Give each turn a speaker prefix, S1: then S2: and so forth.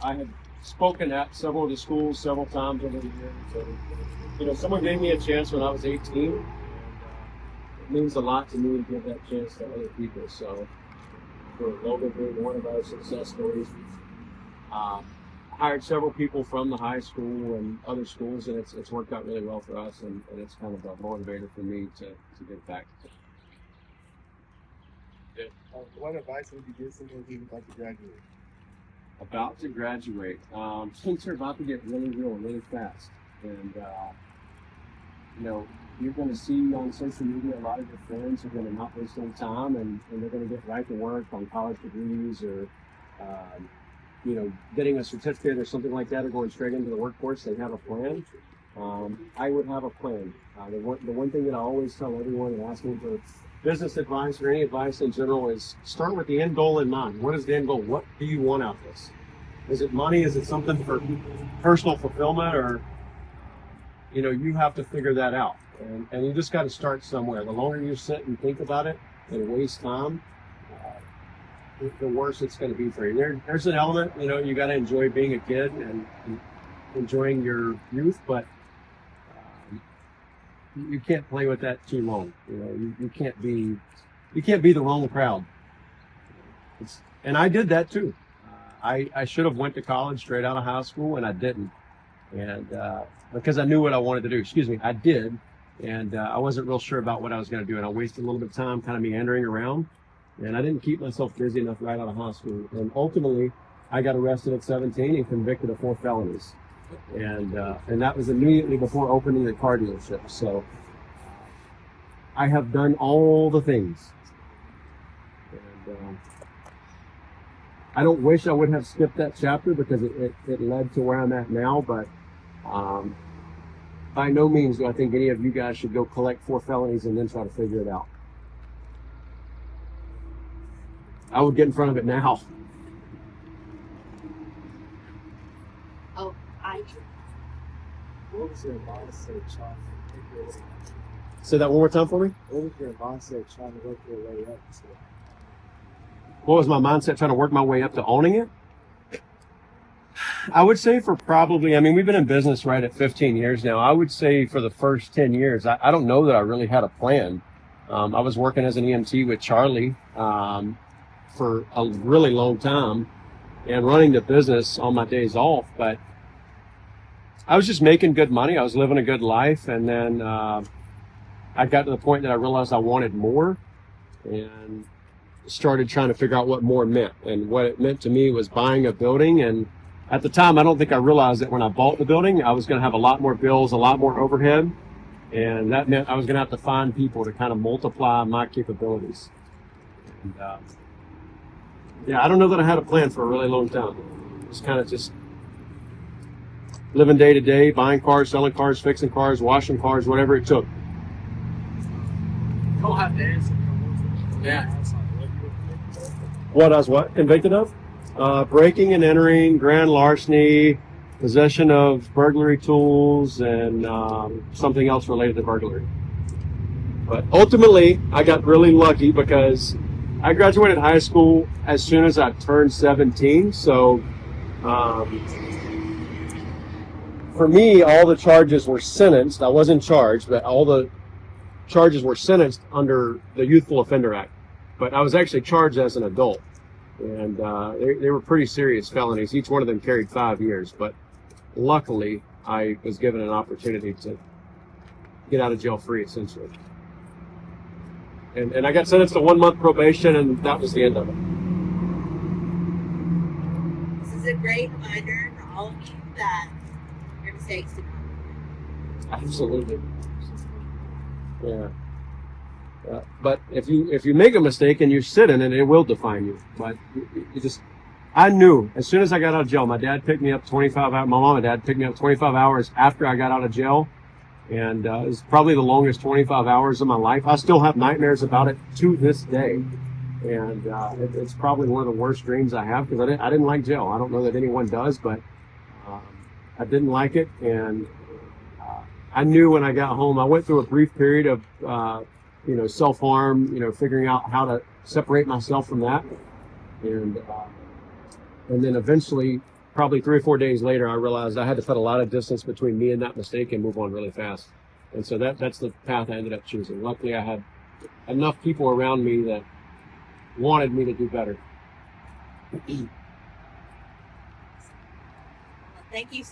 S1: I had spoken at several of the schools several times over the years. And, someone gave me a chance when I was 18. And it means a lot to me to give that chance to other people. So for Logan being one of our success stories, um, hired several people from the high school and other schools, and it's worked out really well for us, and it's kind of a motivator for me to give back.
S2: Yeah. What advice would you give someone who's about to graduate?
S1: About to graduate. Things are about to get really real really fast, and you're going to see on social media a lot of your friends are going to not waste any time, and they're going to get right to work on college degrees or getting a certificate or something like that, or going straight into the workforce. They have a plan. I would have a plan. The one thing that I always tell everyone that asks me for business advice or any advice in general is start with the end goal in mind. What is the end goal? What do you want out of this? Is it money? Is it something for personal fulfillment? Or, you have to figure that out. And you just got to start somewhere. The longer you sit and think about it and waste time, the worse it's going to be for you. There's an element, you got to enjoy being a kid and enjoying your youth, but you can't play with that too long. You can't be the wrong crowd. And I did that too. I should have went to college straight out of high school, and I didn't. And because I knew what I wanted to do. Excuse me, I did, and I wasn't real sure about what I was going to do, and I wasted a little bit of time kind of meandering around. And I didn't keep myself busy enough right out of high school. And ultimately, I got arrested at 17 and convicted of 4 felonies. And that was immediately before opening the car dealership. So I have done all the things. And I don't wish I would have skipped that chapter because it led to where I'm at now. But by no means do I think any of you guys should go collect 4 felonies and then try to figure it out. I would get in front of it now.
S3: Oh,
S2: What was your mindset trying to work your way up?
S1: Say that one more time for me.
S2: What was your mindset trying to work your way up to?
S1: What was my mindset trying to work my way up to owning it? I would say for probably, we've been in business right at 15 years now. I would say for the first 10 years, I don't know that I really had a plan. I was working as an EMT with Charlie for a really long time and running the business on my days off, but I was just making good money. I was living a good life, and then I got to the point that I realized I wanted more and started trying to figure out what more meant. And what it meant to me was buying a building. And at the time, I don't think I realized that when I bought the building, I was going to have a lot more bills, a lot more overhead, and that meant I was going to have to find people to kind of multiply my capabilities. And I don't know that I had a plan for a really long time. It was kind of just living day to day, buying cars, selling cars, fixing cars, washing cars, whatever it took.
S2: You don't have to answer.
S1: Yeah. What I was convicted of? Breaking and entering, grand larceny, possession of burglary tools, and something else related to burglary. But ultimately, I got really lucky because I graduated high school as soon as I turned 17. So for me, all the charges were sentenced. I wasn't charged, but all the charges were sentenced under the Youthful Offender Act. But I was actually charged as an adult. And they were pretty serious felonies. Each one of them carried 5 years. But luckily, I was given an opportunity to get out of jail free, essentially. And I got sentenced to 1 month probation, and that was the end of it.
S3: this is a great reminder for all of you that your mistakes do not.
S1: Absolutely. Yeah. But if you make a mistake and you sit in it, it will define you. But I knew as soon as I got out of jail, my dad picked me up 25 hours. My mom and dad picked me up 25 hours after I got out of jail. And it was probably the longest 25 hours of my life. I still have nightmares about it to this day. And it's probably one of the worst dreams I have because I didn't like jail. I don't know that anyone does, but I didn't like it. And I knew when I got home, I went through a brief period of, self-harm, figuring out how to separate myself from that. And then eventually probably 3 or 4 days later, I realized I had to put a lot of distance between me and that mistake and move on really fast. And so that's the path I ended up choosing. Luckily, I had enough people around me that wanted me to do better.
S3: Well, thank you so